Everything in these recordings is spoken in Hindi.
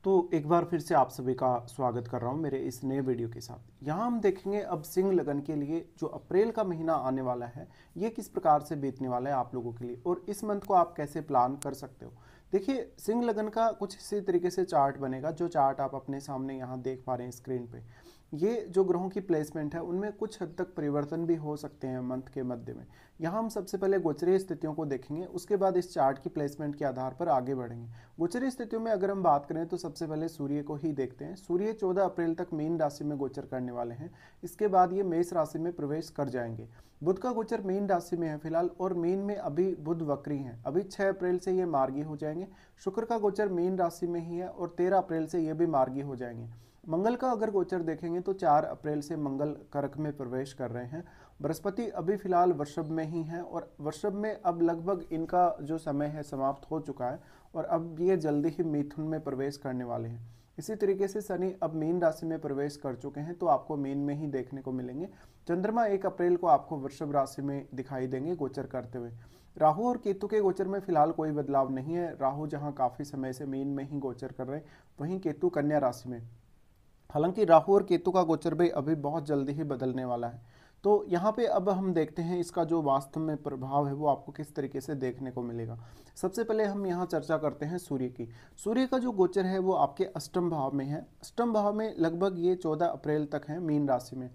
तो एक बार फिर से आप सभी का स्वागत कर रहा हूं मेरे इस नए वीडियो के साथ। यहाँ हम देखेंगे अब सिंह लगन के लिए जो अप्रैल का महीना आने वाला है ये किस प्रकार से बीतने वाला है आप लोगों के लिए, और इस मंथ को आप कैसे प्लान कर सकते हो। देखिए, सिंह लगन का कुछ इसी तरीके से चार्ट बनेगा, जो चार्ट आप अपने सामने यहाँ देख पा रहे हैं स्क्रीन पे। ये जो ग्रहों की प्लेसमेंट है उनमें कुछ हद तक परिवर्तन भी हो सकते हैं मंथ के मध्य में। यहाँ हम सबसे पहले गोचरीय स्थितियों को देखेंगे, उसके बाद इस चार्ट की प्लेसमेंट के आधार पर आगे बढ़ेंगे। गोचरीय स्थितियों में अगर हम बात करें तो सबसे पहले सूर्य को ही देखते हैं। सूर्य 14 अप्रैल तक मीन राशि में गोचर करने वाले हैं। इसके बाद ये मेष राशि में प्रवेश कर जाएंगे। बुध का गोचर मीन राशि में है फिलहाल, और मीन में अभी बुध वक्री हैं। अभी 6 अप्रैल से ये मार्गी हो जाएंगे। शुक्र का गोचर मीन राशि में ही है और 13 अप्रैल से ये भी मार्गी हो जाएंगे। मंगल का अगर गोचर देखेंगे तो 4 अप्रैल से मंगल कर्क में प्रवेश कर रहे हैं। बृहस्पति अभी फिलहाल वृषभ में ही है, और वृषभ में अब लगभग इनका जो समय है समाप्त हो चुका है, और अब ये जल्दी ही मिथुन में प्रवेश करने वाले हैं। इसी तरीके से शनि अब मीन राशि में प्रवेश कर चुके हैं, तो आपको मीन में ही देखने को मिलेंगे। चंद्रमा 1 अप्रैल को आपको वृषभ राशि में दिखाई देंगे गोचर करते हुए। राहु और केतु के गोचर में फिलहाल कोई बदलाव नहीं है। राहु जहां काफी समय से मीन में ही गोचर कर रहे हैं, वहीं केतु कन्या राशि में। हालांकि राहु और केतु का गोचर भी अभी बहुत जल्दी ही बदलने वाला है। तो यहाँ पे अब हम देखते हैं इसका जो वास्तव में प्रभाव है वो आपको किस तरीके से देखने को मिलेगा। सबसे पहले हम यहाँ चर्चा करते हैं सूर्य की। सूर्य का जो गोचर है वो आपके अष्टम भाव में है। अष्टम भाव में लगभग ये 14 अप्रैल तक है मीन राशि में।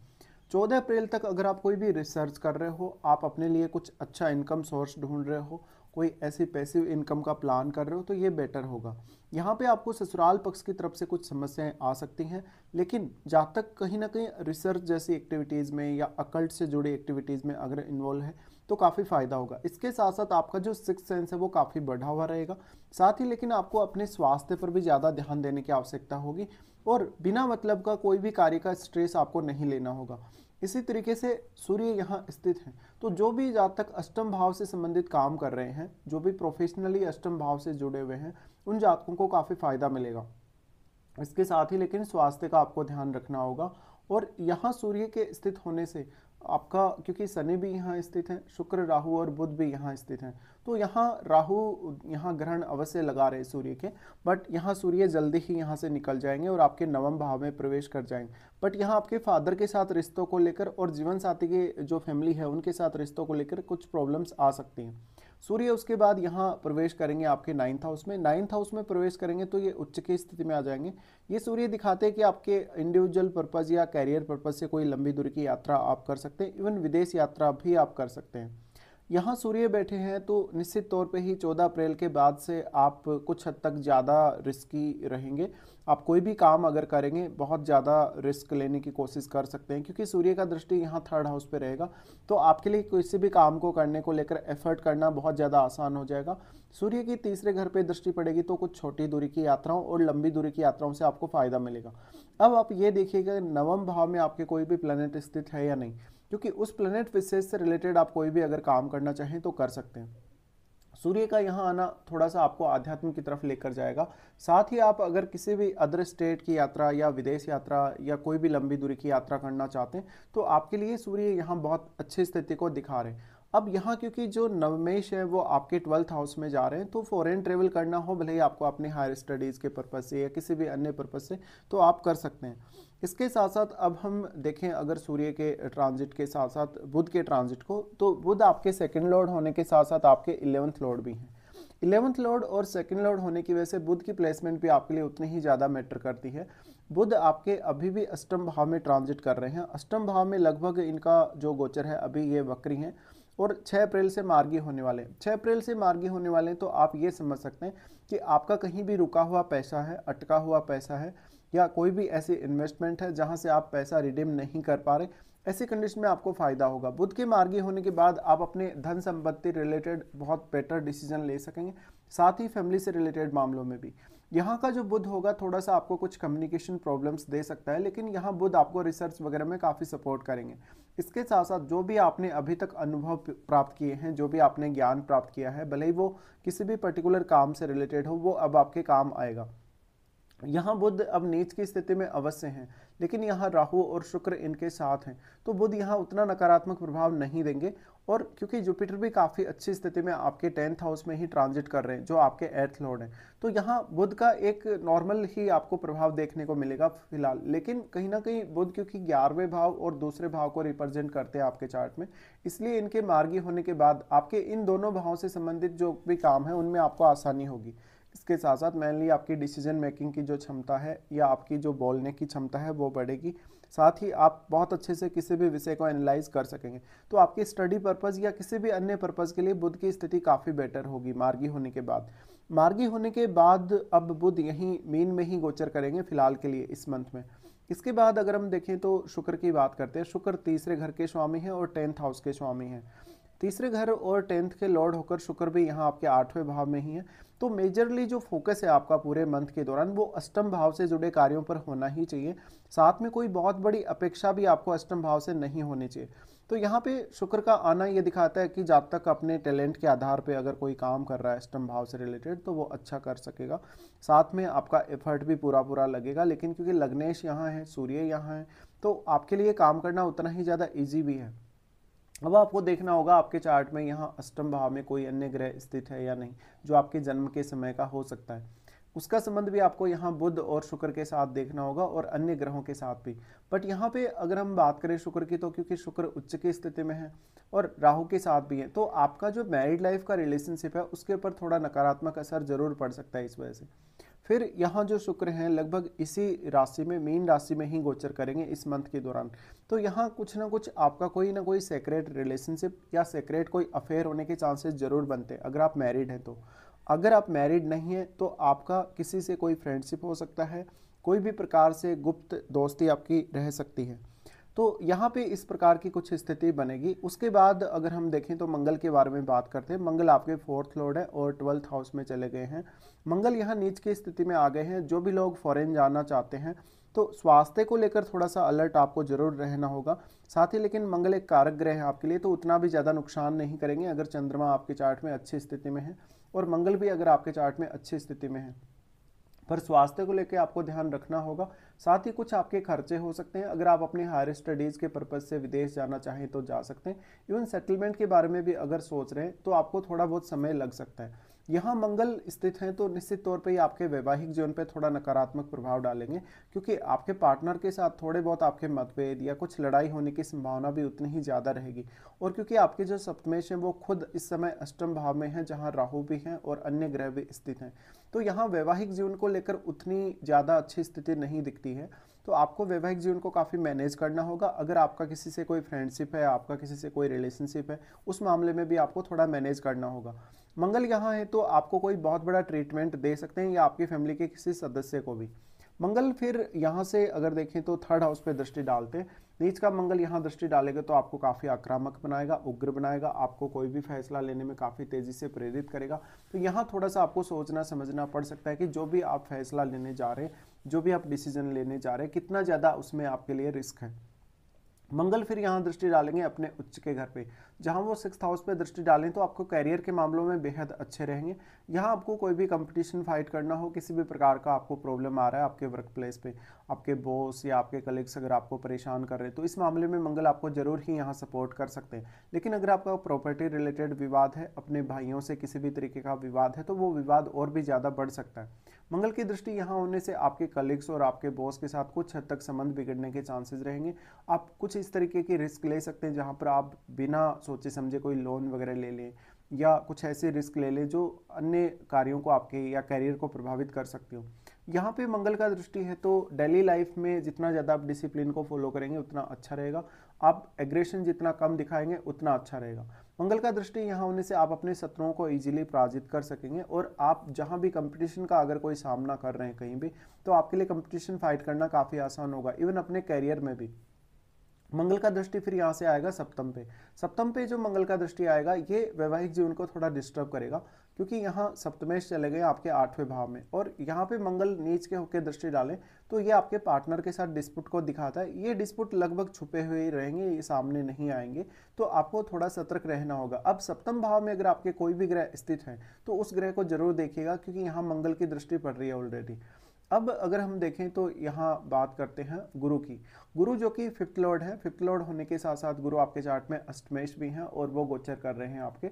14 अप्रैल तक अगर आप कोई भी रिसर्च कर रहे हो, आप अपने लिए कुछ अच्छा इनकम सोर्स ढूंढ रहे हो, कोई ऐसी पैसिव इनकम का प्लान कर रहे हो, तो ये बेटर होगा। यहाँ पे आपको ससुराल पक्ष की तरफ से कुछ समस्याएं आ सकती हैं, लेकिन जहाँ तक कहीं ना कहीं रिसर्च जैसी एक्टिविटीज़ में या अकल्ट से जुड़ी एक्टिविटीज़ में अगर इन्वॉल्व है तो काफ़ी फायदा होगा। इसके साथ साथ आपका जो सिक्स सेंस है वो काफ़ी बढ़ा हुआ रहेगा। साथ ही लेकिन आपको अपने स्वास्थ्य पर भी ज़्यादा ध्यान देने की आवश्यकता होगी, और बिना मतलब का कोई भी कार्य का स्ट्रेस आपको नहीं लेना होगा। इसी तरीके से सूर्य यहाँ स्थित है, तो जो भी जहाँ तक अष्टम भाव से संबंधित काम कर रहे हैं, जो भी प्रोफेशनली अष्टम भाव से जुड़े हुए हैं, उन जातकों को काफ़ी फायदा मिलेगा। इसके साथ ही लेकिन स्वास्थ्य का आपको ध्यान रखना होगा। और यहाँ सूर्य के स्थित होने से आपका, क्योंकि शनि भी यहाँ स्थित है, शुक्र राहु और बुध भी यहाँ स्थित हैं, तो यहाँ राहु यहाँ ग्रहण अवश्य लगा रहे सूर्य के, बट यहाँ सूर्य जल्दी ही यहाँ से निकल जाएंगे और आपके नवम भाव में प्रवेश कर जाएंगे। बट यहाँ आपके फादर के साथ रिश्तों को लेकर और जीवन साथी के जो फैमिली है उनके साथ रिश्तों को लेकर कुछ प्रॉब्लम्स आ सकती हैं। सूर्य उसके बाद यहाँ प्रवेश करेंगे आपके 9th हाउस में। 9th हाउस में प्रवेश करेंगे तो ये उच्च की स्थिति में आ जाएंगे। ये सूर्य दिखाते हैं कि आपके इंडिविजुअल पर्पज़ या कैरियर पर्पज़ से कोई लंबी दूरी की यात्रा आप कर सकते हैं, इवन विदेश यात्रा भी आप कर सकते हैं। यहाँ सूर्य बैठे हैं तो निश्चित तौर पे ही 14 अप्रैल के बाद से आप कुछ हद तक ज़्यादा रिस्की रहेंगे। आप कोई भी काम अगर करेंगे बहुत ज़्यादा रिस्क लेने की कोशिश कर सकते हैं, क्योंकि सूर्य का दृष्टि यहाँ 3rd हाउस पे रहेगा, तो आपके लिए किसी भी काम को करने को लेकर एफर्ट करना बहुत ज़्यादा आसान हो जाएगा। सूर्य की तीसरे घर पे दृष्टि पड़ेगी तो कुछ छोटी दूरी की यात्राओं और लंबी दूरी की यात्राओं से आपको फायदा मिलेगा। अब आप ये देखिएगा नवम भाव में आपके कोई भी प्लैनेट स्थित है या नहीं, क्योंकि उस प्लैनेट विशेष से रिलेटेड आप कोई भी अगर काम करना चाहें तो कर सकते हैं। सूर्य का यहाँ आना थोड़ा सा आपको आध्यात्म की तरफ लेकर जाएगा। साथ ही आप अगर किसी भी अदर स्टेट की यात्रा या विदेश यात्रा या कोई भी लंबी दूरी की यात्रा करना चाहते हैं तो आपके लिए सूर्य यहाँ बहुत अच्छी स्थिति को दिखा रहे हैं। अब यहाँ क्योंकि जो नवमेश है वो आपके 12th हाउस में जा रहे हैं, तो फॉरेन ट्रेवल करना हो, भले ही आपको अपने हायर स्टडीज़ के पर्पज़ से या किसी भी अन्य पर्पज़ से, तो आप कर सकते हैं। इसके साथ साथ अब हम देखें अगर सूर्य के ट्रांजिट के साथ साथ बुध के ट्रांजिट को, तो बुध आपके 2nd लॉर्ड होने के साथ साथ आपके 11th लॉर्ड भी हैं। 11th लॉर्ड और 2nd लॉर्ड होने की वजह से बुध की प्लेसमेंट भी आपके लिए उतनी ही ज़्यादा मैटर करती है। बुध आपके अभी भी अष्टम भाव में ट्रांजिट कर रहे हैं। अष्टम भाव में लगभग इनका जो गोचर है अभी ये वक्री हैं, और 6 अप्रैल से मार्गी होने वाले हैं। 6 अप्रैल से मार्गी होने वाले हैं, तो आप ये समझ सकते हैं कि आपका कहीं भी रुका हुआ पैसा है, अटका हुआ पैसा है, या कोई भी ऐसी इन्वेस्टमेंट है जहां से आप पैसा रिडीम नहीं कर पा रहे, ऐसी कंडीशन में आपको फायदा होगा। बुध के मार्गी होने के बाद आप अपने धन संपत्ति रिलेटेड बहुत बेटर डिसीजन ले सकेंगे, साथ ही फैमिली से रिलेटेड मामलों में भी। यहाँ का जो बुध होगा थोड़ा सा आपको कुछ कम्युनिकेशन प्रॉब्लम्स दे सकता है, लेकिन यहाँ बुध आपको रिसर्च वगैरह में काफ़ी सपोर्ट करेंगे। इसके साथ साथ जो भी आपने अभी तक अनुभव प्राप्त किए हैं, जो भी आपने ज्ञान प्राप्त किया है, भले ही वो किसी भी पर्टिकुलर काम से रिलेटेड हो, वो अब आपके काम आएगा। यहाँ बुध अब नीच की स्थिति में अवश्य हैं, लेकिन यहाँ राहु और शुक्र इनके साथ हैं, तो बुध यहाँ उतना नकारात्मक प्रभाव नहीं देंगे। और क्योंकि जुपिटर भी काफ़ी अच्छी स्थिति में आपके 10th हाउस में ही ट्रांजिट कर रहे हैं, जो आपके 8th लॉर्ड हैं, तो यहाँ बुध का एक नॉर्मल ही आपको प्रभाव देखने को मिलेगा फिलहाल। लेकिन कहीं ना कहीं बुध क्योंकि 11वें भाव और दूसरे भाव को रिप्रेजेंट करते हैं आपके चार्ट में, इसलिए इनके मार्गी होने के बाद आपके इन दोनों भावों से संबंधित जो भी काम है उनमें आपको आसानी होगी। इसके साथ साथ मेनली आपकी डिसीजन मेकिंग की जो क्षमता है या आपकी जो बोलने की क्षमता है वो बढ़ेगी। साथ ही आप बहुत अच्छे से किसी भी विषय को एनालाइज कर सकेंगे। तो आपकी स्टडी पर्पज़ या किसी भी अन्य पर्पज़ के लिए बुध की स्थिति काफ़ी बेटर होगी मार्गी होने के बाद। मार्गी होने के बाद अब बुध यहीं मीन में ही गोचर करेंगे फिलहाल के लिए इस मंथ में। इसके बाद अगर हम देखें तो शुक्र की बात करते हैं। शुक्र तीसरे घर के स्वामी हैं और 10th हाउस के स्वामी हैं। तीसरे घर और 10th के लॉर्ड होकर शुक्र भी यहाँ आपके 8वें भाव में ही है। तो मेजरली जो फोकस है आपका पूरे मंथ के दौरान वो अष्टम भाव से जुड़े कार्यों पर होना ही चाहिए। साथ में कोई बहुत बड़ी अपेक्षा भी आपको अष्टम भाव से नहीं होनी चाहिए। तो यहाँ पे शुक्र का आना ये दिखाता है कि जब तक अपने टैलेंट के आधार पे अगर कोई काम कर रहा है अष्टम भाव से रिलेटेड तो वो अच्छा कर सकेगा। साथ में आपका एफर्ट भी पूरा पूरा लगेगा। लेकिन क्योंकि लग्नेश यहाँ है, सूर्य यहाँ है, तो आपके लिए काम करना उतना ही ज़्यादा ईजी भी है। अब आपको देखना होगा आपके चार्ट में यहाँ अष्टम भाव में कोई अन्य ग्रह स्थित है या नहीं, जो आपके जन्म के समय का हो सकता है। उसका संबंध भी आपको यहाँ बुध और शुक्र के साथ देखना होगा और अन्य ग्रहों के साथ भी। बट यहाँ पे अगर हम बात करें शुक्र की, तो क्योंकि शुक्र उच्च की स्थिति में है और राहु के साथ भी है, तो आपका जो मैरिड लाइफ का रिलेशनशिप है उसके ऊपर थोड़ा नकारात्मक असर जरूर पड़ सकता है इस वजह से। फिर यहाँ जो शुक्र हैं लगभग इसी राशि में, मीन राशि में ही गोचर करेंगे इस मंथ के दौरान। तो यहाँ कुछ ना कुछ आपका कोई ना कोई सेक्रेट रिलेशनशिप या सेक्रेट कोई अफेयर होने के चांसेस जरूर बनते हैं अगर आप मैरिड हैं तो। अगर आप मैरिड नहीं हैं तो आपका किसी से कोई फ्रेंडशिप हो सकता है, कोई भी प्रकार से गुप्त दोस्ती आपकी रह सकती है। तो यहाँ पे इस प्रकार की कुछ स्थिति बनेगी। उसके बाद अगर हम देखें तो मंगल के बारे में बात करते हैं। मंगल आपके 4th लॉर्ड है और 12th हाउस में चले गए हैं। मंगल यहाँ नीच की स्थिति में आ गए हैं। जो भी लोग फॉरेन जाना चाहते हैं तो स्वास्थ्य को लेकर थोड़ा सा अलर्ट आपको जरूर रहना होगा। साथ ही लेकिन मंगल एक कारक ग्रह है आपके लिए, तो उतना भी ज़्यादा नुकसान नहीं करेंगे अगर चंद्रमा आपके चार्ट में अच्छी स्थिति में है और मंगल भी अगर आपके चार्ट में अच्छी स्थिति में है। पर स्वास्थ्य को लेकर आपको ध्यान रखना होगा। साथ ही कुछ आपके खर्चे हो सकते हैं। अगर आप अपने हायर स्टडीज़ के पर्पज़ से विदेश जाना चाहें तो जा सकते हैं। इवन सेटलमेंट के बारे में भी अगर सोच रहे हैं तो आपको थोड़ा बहुत समय लग सकता है। यहाँ मंगल स्थित हैं तो निश्चित तौर पे ही आपके वैवाहिक जीवन पे थोड़ा नकारात्मक प्रभाव डालेंगे, क्योंकि आपके पार्टनर के साथ थोड़े बहुत आपके मतभेद या कुछ लड़ाई होने की संभावना भी उतनी ही ज़्यादा रहेगी। और क्योंकि आपके जो सप्तमेश हैं वो खुद इस समय अष्टम भाव में हैं, जहाँ राहु भी हैं और अन्य ग्रह भी स्थित हैं, तो यहाँ वैवाहिक जीवन को लेकर उतनी ज़्यादा अच्छी स्थिति नहीं दिखती है। तो आपको वैवाहिक जीवन को काफ़ी मैनेज करना होगा। अगर आपका किसी से कोई फ्रेंडशिप है, आपका किसी से कोई रिलेशनशिप है, उस मामले में भी आपको थोड़ा मैनेज करना होगा। मंगल यहाँ है तो आपको कोई बहुत बड़ा ट्रीटमेंट दे सकते हैं या आपकी फैमिली के किसी सदस्य को भी। मंगल फिर यहाँ से अगर देखें तो 3rd हाउस पे दृष्टि डालते हैं। नीच का मंगल यहाँ दृष्टि डालेगा तो आपको काफ़ी आक्रामक बनाएगा, उग्र बनाएगा, आपको कोई भी फैसला लेने में काफ़ी तेज़ी से प्रेरित करेगा। तो यहाँ थोड़ा सा आपको सोचना समझना पड़ सकता है कि जो भी आप फैसला लेने जा रहे हैं, जो भी आप डिसीजन लेने जा रहे हैं, कितना ज़्यादा उसमें आपके लिए रिस्क है। मंगल फिर यहाँ दृष्टि डालेंगे अपने उच्च के घर पे, जहाँ वो 6th हाउस पे दृष्टि डालें तो आपको कैरियर के मामलों में बेहद अच्छे रहेंगे। यहाँ आपको कोई भी कंपटीशन फाइट करना हो, किसी भी प्रकार का आपको प्रॉब्लम आ रहा है आपके वर्क प्लेस पे, आपके बॉस या आपके कलीग्स अगर आपको परेशान कर रहे हैं, तो इस मामले में मंगल आपको जरूर ही यहाँ सपोर्ट कर सकते हैं। लेकिन अगर आपका प्रॉपर्टी रिलेटेड विवाद है, अपने भाइयों से किसी भी तरीके का विवाद है, तो वो विवाद और भी ज़्यादा बढ़ सकता है। मंगल की दृष्टि यहाँ होने से आपके कलीग्स और आपके बॉस के साथ कुछ हद तक संबंध बिगड़ने के चांसेस रहेंगे। आप कुछ इस तरीके की रिस्क ले सकते हैं जहाँ पर आप बिना सोचे समझे कोई लोन वगैरह ले लें या कुछ ऐसे रिस्क ले लें जो अन्य कार्यों को आपके या कैरियर को प्रभावित कर सकती हो। यहाँ पे मंगल का दृष्टि है तो डेली लाइफ में जितना ज़्यादा आप डिसिप्लिन को फॉलो करेंगे उतना अच्छा रहेगा। आप एग्रेशन जितना कम दिखाएंगे उतना अच्छा रहेगा। मंगल का दृष्टि यहाँ होने से आप अपने शत्रुओं को इजीली पराजित कर सकेंगे और आप जहाँ भी कंपटीशन का अगर कोई सामना कर रहे हैं कहीं भी, तो आपके लिए कंपटीशन फाइट करना काफ़ी आसान होगा, इवन अपने कैरियर में भी। मंगल का दृष्टि फिर यहाँ से आएगा सप्तम पे। सप्तम पे जो मंगल का दृष्टि आएगा ये वैवाहिक जीवन को थोड़ा डिस्टर्ब करेगा, क्योंकि यहाँ सप्तमेश चले गए आपके 8वें भाव में और यहाँ पे मंगल नीच के होकर दृष्टि डालें तो ये आपके पार्टनर के साथ डिस्प्यूट को दिखाता है। ये डिस्प्यूट लगभग छुपे हुए ही रहेंगे, ये सामने नहीं आएंगे, तो आपको थोड़ा सतर्क रहना होगा। अब सप्तम भाव में अगर आपके कोई भी ग्रह स्थित है तो उस ग्रह को जरूर देखिएगा, क्योंकि यहाँ मंगल की दृष्टि पड़ रही है ऑलरेडी। अब अगर हम देखें तो यहाँ बात करते हैं गुरु की। गुरु जो कि फिफ्थ लॉर्ड है, फिफ्थ लॉर्ड होने के साथ साथ गुरु आपके चार्ट में अष्टमेश भी हैं और वो गोचर कर रहे हैं आपके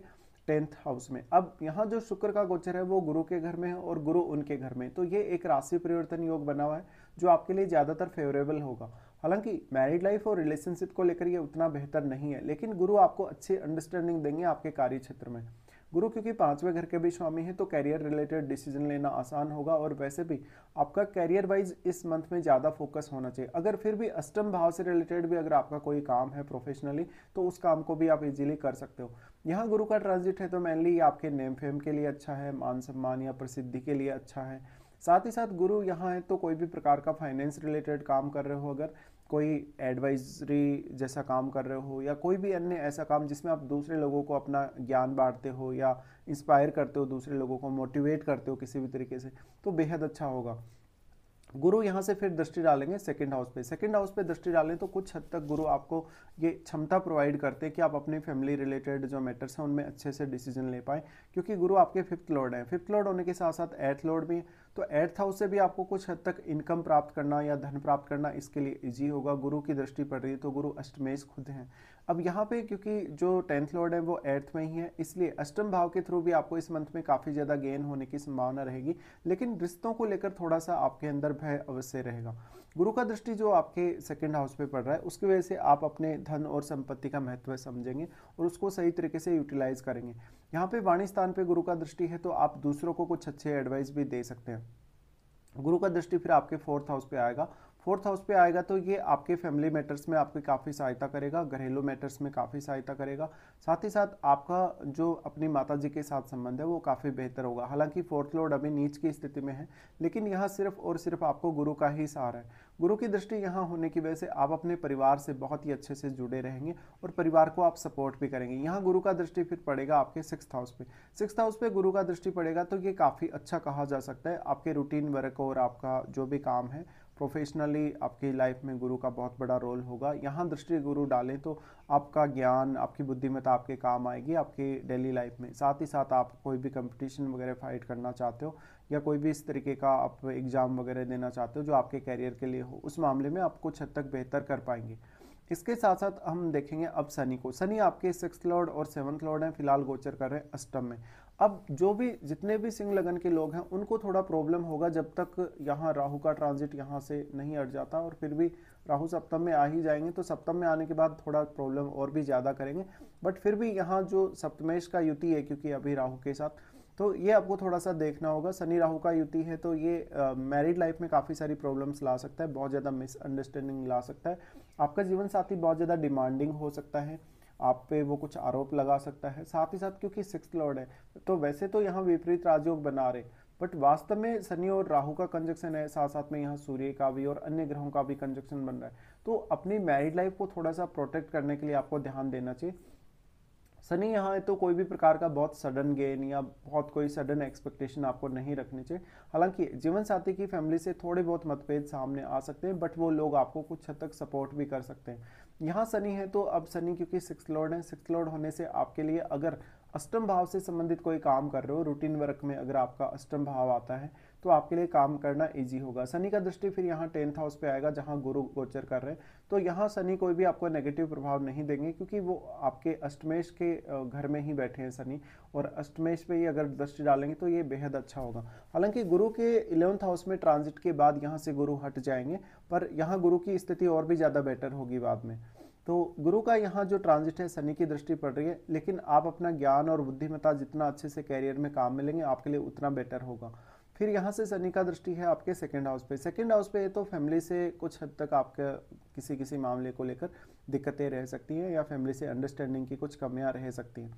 10th हाउस में। अब यहाँ जो शुक्र का गोचर है वो गुरु के घर में है और गुरु उनके घर में, तो ये एक राशि परिवर्तन योग बना हुआ है जो आपके लिए ज़्यादातर फेवरेबल होगा। हालांकि मैरिड लाइफ और रिलेशनशिप को लेकर ये उतना बेहतर नहीं है, लेकिन गुरु आपको अच्छी अंडरस्टैंडिंग देंगे आपके कार्य क्षेत्र में। गुरु क्योंकि 5वें घर के भी स्वामी है तो कैरियर रिलेटेड डिसीजन लेना आसान होगा, और वैसे भी आपका कैरियर वाइज इस मंथ में ज़्यादा फोकस होना चाहिए। अगर फिर भी अष्टम भाव से रिलेटेड भी अगर आपका कोई काम है प्रोफेशनली, तो उस काम को भी आप इजीली कर सकते हो। यहाँ गुरु का ट्रांजिट है तो मेनली ये आपके नेम फेम के लिए अच्छा है, मान सम्मान या प्रसिद्धि के लिए अच्छा है। साथ ही साथ गुरु यहाँ है तो कोई भी प्रकार का फाइनेंस रिलेटेड काम कर रहे हो, अगर कोई एडवाइजरी जैसा काम कर रहे हो या कोई भी अन्य ऐसा काम जिसमें आप दूसरे लोगों को अपना ज्ञान बांटते हो या इंस्पायर करते हो, दूसरे लोगों को मोटिवेट करते हो किसी भी तरीके से, तो बेहद अच्छा होगा। गुरु यहाँ से फिर दृष्टि डालेंगे सेकंड हाउस पे। सेकंड हाउस पे दृष्टि डालें तो कुछ हद तक गुरु आपको ये क्षमता प्रोवाइड करते हैं कि आप अपनी फैमिली रिलेटेड जो मैटर्स हैं उनमें अच्छे से डिसीजन ले पाए, क्योंकि गुरु आपके फिफ्थ लॉर्ड हैं। फिफ्थ लॉर्ड होने के साथ साथ एट्थ लॉर्ड भी है, तो एट्थ हाउस से भी आपको कुछ हद तक इनकम प्राप्त करना या धन प्राप्त करना इसके लिए ईजी होगा। गुरु की दृष्टि पड़ रही है तो गुरु अष्टमेश खुद हैं। अब यहाँ पे क्योंकि जो 10th लॉर्ड है वो 8th में ही है, इसलिए अष्टम भाव के थ्रू भी आपको इस मंथ में काफ़ी ज़्यादा गेन होने की संभावना रहेगी, लेकिन रिश्तों को लेकर थोड़ा सा आपके अंदर भय अवश्य रहेगा। गुरु का दृष्टि जो आपके सेकंड हाउस पे पड़ रहा है उसकी वजह से आप अपने धन और संपत्ति का महत्व समझेंगे और उसको सही तरीके से यूटिलाइज करेंगे। यहाँ पे वाणी स्थान पे गुरु का दृष्टि है तो आप दूसरों को कुछ अच्छे एडवाइस भी दे सकते हैं। गुरु का दृष्टि फिर आपके फोर्थ हाउस पे आएगा। फोर्थ हाउस पे आएगा तो ये आपके फैमिली मैटर्स में आपकी काफ़ी सहायता करेगा, घरेलू मैटर्स में काफ़ी सहायता करेगा। साथ ही साथ आपका जो अपनी माता जी के साथ संबंध है वो काफ़ी बेहतर होगा। हालांकि फोर्थ लॉर्ड अभी नीच की स्थिति में है, लेकिन यहाँ सिर्फ और सिर्फ आपको गुरु का ही सहारा है। गुरु की दृष्टि यहाँ होने की वजह से आप अपने परिवार से बहुत ही अच्छे से जुड़े रहेंगे और परिवार को आप सपोर्ट भी करेंगे। यहाँ गुरु का दृष्टि फिर पड़ेगा आपके सिक्स्थ हाउस पे। सिक्स्थ हाउस पे गुरु का दृष्टि पड़ेगा तो ये काफ़ी अच्छा कहा जा सकता है। आपके रूटीन वर्क और आपका जो भी काम है प्रोफेशनली आपकी लाइफ में गुरु का बहुत बड़ा रोल होगा। यहाँ दृष्टि गुरु डालें तो आपका ज्ञान, आपकी बुद्धिमत्ता आपके काम आएगी आपकी डेली लाइफ में। साथ ही साथ आप कोई भी कंपटीशन वगैरह फाइट करना चाहते हो या कोई भी इस तरीके का आप एग्ज़ाम वगैरह देना चाहते हो जो आपके कैरियर के लिए हो, उस मामले में आप कुछ हद तक बेहतर कर पाएंगे। इसके साथ साथ हम देखेंगे अब शनि को। शनि आपके सिक्स्थ लॉर्ड और सेवंथ लॉर्ड हैं, फिलहाल गोचर कर रहे हैं अष्टम में। अब जो भी जितने भी सिंह लगन के लोग हैं उनको थोड़ा प्रॉब्लम होगा जब तक यहाँ राहु का ट्रांजिट यहाँ से नहीं हट जाता, और फिर भी राहु सप्तम में आ ही जाएंगे तो सप्तम में आने के बाद थोड़ा प्रॉब्लम और भी ज़्यादा करेंगे। बट फिर भी यहाँ जो सप्तमेश का युति है क्योंकि अभी राहु के साथ, तो ये आपको थोड़ा सा देखना होगा। शनि राहु का युति है तो ये मैरिड लाइफ में काफ़ी सारी प्रॉब्लम्स ला सकता है, बहुत ज़्यादा मिसअंडरस्टैंडिंग ला सकता है। आपका जीवन साथी बहुत ज़्यादा डिमांडिंग हो सकता है, आप पे वो कुछ आरोप लगा सकता है। साथ ही साथ क्योंकि सिक्स्थ लॉर्ड है तो वैसे तो यहाँ विपरीत राजयोग बना रहे, बट वास्तव में शनि और राहु का कंजक्शन है, साथ साथ में यहाँ सूर्य का भी और अन्य ग्रहों का भी कंजक्शन बन रहा है। तो अपनी मैरिड लाइफ को थोड़ा सा प्रोटेक्ट करने के लिए आपको ध्यान देना चाहिए। शनि यहाँ है तो कोई भी प्रकार का बहुत सडन गेन या बहुत कोई सडन एक्सपेक्टेशन आपको नहीं रखनी चाहिए। हालांकि जीवन साथी की फैमिली से थोड़े बहुत मतभेद सामने आ सकते हैं, बट वो लोग आपको कुछ हद तक सपोर्ट भी कर सकते हैं। यहाँ शनि है तो अब शनि क्योंकि सिक्स्थ लॉर्ड है, सिक्स्थ लॉर्ड होने से आपके लिए अगर अष्टम भाव से संबंधित कोई काम कर रहे हो, रूटीन वर्क में अगर आपका अष्टम भाव आता है तो आपके लिए काम करना इजी होगा। शनि का दृष्टि फिर यहाँ 10th हाउस पे आएगा जहाँ गुरु गोचर कर रहे हैं, तो यहाँ शनि कोई भी आपको नेगेटिव प्रभाव नहीं देंगे क्योंकि वो आपके अष्टमेश के घर में ही बैठे हैं शनि, और अष्टमेश पे ही अगर दृष्टि डालेंगे तो ये बेहद अच्छा होगा। हालांकि गुरु के 11th हाउस में ट्रांजिट के बाद यहाँ से गुरु हट जाएंगे, पर यहाँ गुरु की स्थिति और भी ज़्यादा बेटर होगी बाद में। तो गुरु का यहाँ जो ट्रांजिट है शनि की दृष्टि पड़ रही है, लेकिन आप अपना ज्ञान और बुद्धिमत्ता जितना अच्छे से कैरियर में काम मिलेंगे आपके लिए उतना बेटर होगा। फिर यहाँ से शनि का दृष्टि है आपके सेकंड हाउस पे। सेकंड हाउस पे तो फैमिली से कुछ हद तक आपके किसी किसी मामले को लेकर दिक्कतें रह सकती हैं या फैमिली से अंडरस्टैंडिंग की कुछ कमियां रह सकती हैं।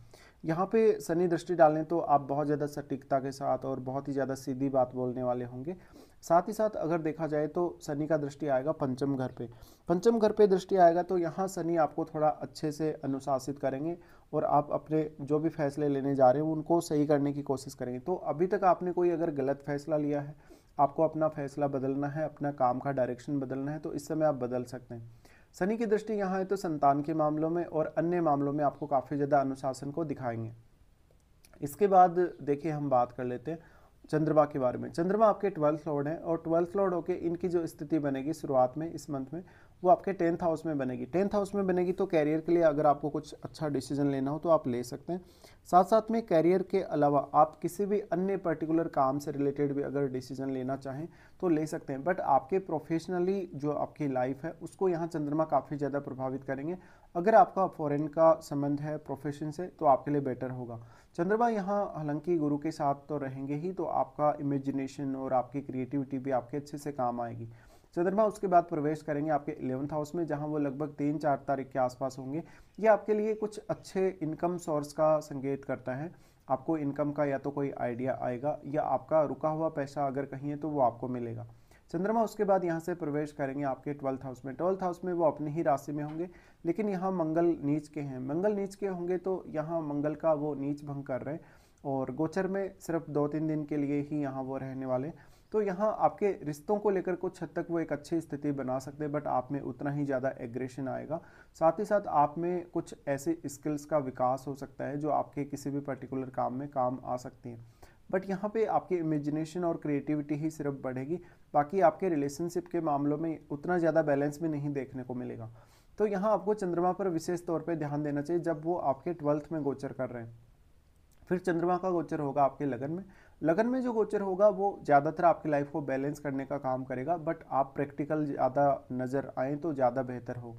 यहाँ पे शनि दृष्टि डालें तो आप बहुत ज़्यादा सटीकता के साथ और बहुत ही ज़्यादा सीधी बात बोलने वाले होंगे। साथ ही साथ अगर देखा जाए तो शनि का दृष्टि आएगा पंचम घर पे। पंचम घर पे दृष्टि आएगा तो यहाँ शनि आपको थोड़ा अच्छे से अनुशासित करेंगे और आप अपने जो भी फैसले लेने जा रहे हैं उनको सही करने की कोशिश करेंगे। तो अभी तक आपने कोई अगर गलत फैसला लिया है, आपको अपना फैसला बदलना है, अपना काम का डायरेक्शन बदलना है, तो इस समय आप बदल सकते हैं। शनि की दृष्टि यहाँ है तो संतान के मामलों में और अन्य मामलों में आपको काफ़ी ज़्यादा अनुशासन को दिखाएंगे। इसके बाद देखिए हम बात कर लेते हैं चंद्रमा के बारे में। चंद्रमा आपके 12th लॉर्ड हैं और 12th लॉर्ड होके इनकी जो स्थिति बनेगी शुरुआत में इस मंथ में, वो आपके 10th हाउस में बनेगी। 10th हाउस में बनेगी तो कैरियर के लिए अगर आपको कुछ अच्छा डिसीजन लेना हो तो आप ले सकते हैं। साथ साथ में कैरियर के अलावा आप किसी भी अन्य पर्टिकुलर काम से रिलेटेड भी अगर डिसीजन लेना चाहें तो ले सकते हैं। बट आपके प्रोफेशनली जो आपकी लाइफ है उसको यहाँ चंद्रमा काफ़ी ज़्यादा प्रभावित करेंगे। अगर आपका फॉरेन का संबंध है प्रोफेशन से तो आपके लिए बेटर होगा। चंद्रमा यहाँ हालांकि गुरु के साथ तो रहेंगे ही, तो आपका इमेजिनेशन और आपकी क्रिएटिविटी भी आपके अच्छे से काम आएगी। चंद्रमा उसके बाद प्रवेश करेंगे आपके 11th हाउस में, जहां वो लगभग 3-4 तारीख के आसपास होंगे। ये आपके लिए कुछ अच्छे इनकम सोर्स का संकेत करता है। आपको इनकम का या तो कोई आइडिया आएगा या आपका रुका हुआ पैसा अगर कहीं है तो वो आपको मिलेगा। चंद्रमा उसके बाद यहाँ से प्रवेश करेंगे आपके 12th हाउस में। 12th हाउस में वो अपनी ही राशि में होंगे, लेकिन यहाँ मंगल नीच के हैं। मंगल नीच के होंगे तो यहाँ मंगल का वो नीच भंग कर रहे हैं और गोचर में सिर्फ 2-3 दिन के लिए ही यहाँ वो रहने वाले। तो यहाँ आपके रिश्तों को लेकर कुछ हद तक वो एक अच्छी स्थिति बना सकते हैं, बट आप में उतना ही ज़्यादा एग्रेशन आएगा। साथ ही साथ आप में कुछ ऐसे स्किल्स का विकास हो सकता है जो आपके किसी भी पर्टिकुलर काम में काम आ सकती हैं। बट यहाँ पे आपकी इमेजिनेशन और क्रिएटिविटी ही सिर्फ बढ़ेगी, बाकी आपके रिलेशनशिप के मामलों में उतना ज़्यादा बैलेंस भी नहीं देखने को मिलेगा। तो यहाँ आपको चंद्रमा पर विशेष तौर पे ध्यान देना चाहिए जब वो आपके 12th में गोचर कर रहे हैं। फिर चंद्रमा का गोचर होगा आपके लगन में। लगन में जो गोचर होगा वो ज़्यादातर आपकी लाइफ को बैलेंस करने का काम करेगा, बट आप प्रैक्टिकल ज़्यादा नज़र आएँ तो ज़्यादा बेहतर हो।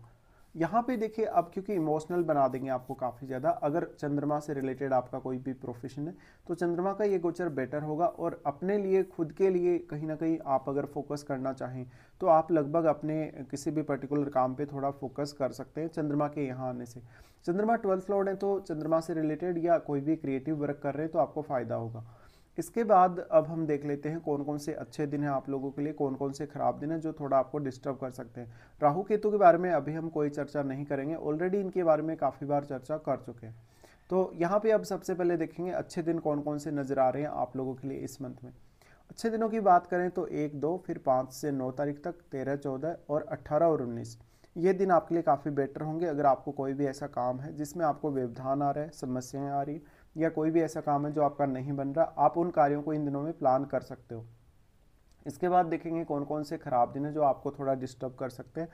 यहाँ पे देखिए अब क्योंकि इमोशनल बना देंगे आपको काफ़ी ज़्यादा, अगर चंद्रमा से रिलेटेड आपका कोई भी प्रोफेशन है तो चंद्रमा का ये गोचर बेटर होगा। और अपने लिए खुद के लिए कहीं ना कहीं आप अगर फोकस करना चाहें तो आप लगभग अपने किसी भी पर्टिकुलर काम पे थोड़ा फोकस कर सकते हैं चंद्रमा के यहाँ आने से। चंद्रमा 12th लॉर्ड है तो चंद्रमा से रिलेटेड या कोई भी क्रिएटिव वर्क कर रहे हैं तो आपको फ़ायदा होगा। इसके बाद अब हम देख लेते हैं कौन कौन से अच्छे दिन हैं आप लोगों के लिए, कौन कौन से खराब दिन हैं जो थोड़ा आपको डिस्टर्ब कर सकते हैं। राहु केतु के बारे में अभी हम कोई चर्चा नहीं करेंगे, ऑलरेडी इनके बारे में काफ़ी बार चर्चा कर चुके हैं। तो यहाँ पे अब सबसे पहले देखेंगे अच्छे दिन कौन कौन से नज़र आ रहे हैं आप लोगों के लिए इस मंथ में। अच्छे दिनों की बात करें तो 1, 2, फिर 5 से 9 तारीख तक, 13, 14 और 18 और 19 ये दिन आपके लिए काफ़ी बेटर होंगे। अगर आपको कोई भी ऐसा काम है जिसमें आपको व्यवधान आ रहा है, समस्याएं आ रही है या कोई भी ऐसा काम है जो आपका नहीं बन रहा, आप उन कार्यों को इन दिनों में प्लान कर सकते हो। इसके बाद देखेंगे कौन कौन से खराब दिन है जो आपको थोड़ा डिस्टर्ब कर सकते हैं।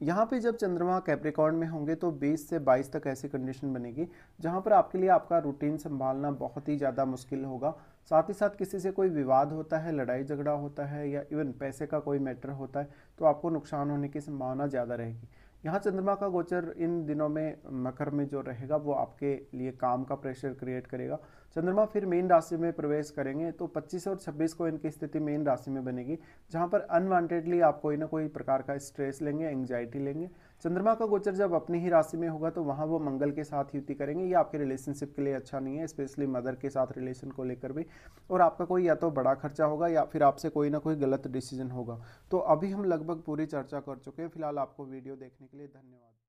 यहाँ पे जब चंद्रमा कैप्रिकॉर्न में होंगे तो 20 से 22 तक ऐसी कंडीशन बनेगी जहाँ पर आपके लिए आपका रूटीन संभालना बहुत ही ज़्यादा मुश्किल होगा। साथ ही साथ किसी से कोई विवाद होता है, लड़ाई झगड़ा होता है या इवन पैसे का कोई मैटर होता है तो आपको नुकसान होने की संभावना ज़्यादा रहेगी। यहाँ चंद्रमा का गोचर इन दिनों में मकर में जो रहेगा वो आपके लिए काम का प्रेशर क्रिएट करेगा। चंद्रमा फिर मीन राशि में प्रवेश करेंगे तो 25 और 26 को इनकी स्थिति मीन राशि में बनेगी, जहाँ पर अनवांटेडली आप कोई ना कोई प्रकार का स्ट्रेस लेंगे, एंग्जाइटी लेंगे। चंद्रमा का गोचर जब अपनी ही राशि में होगा तो वहाँ वो मंगल के साथ युति करेंगे। ये आपके रिलेशनशिप के लिए अच्छा नहीं है, स्पेशली मदर के साथ रिलेशन को लेकर भी। और आपका कोई या तो बड़ा खर्चा होगा या फिर आपसे कोई ना कोई गलत डिसीजन होगा। तो अभी हम लगभग पूरी चर्चा कर चुके हैं। फिलहाल आपको वीडियो देखने के लिए धन्यवाद।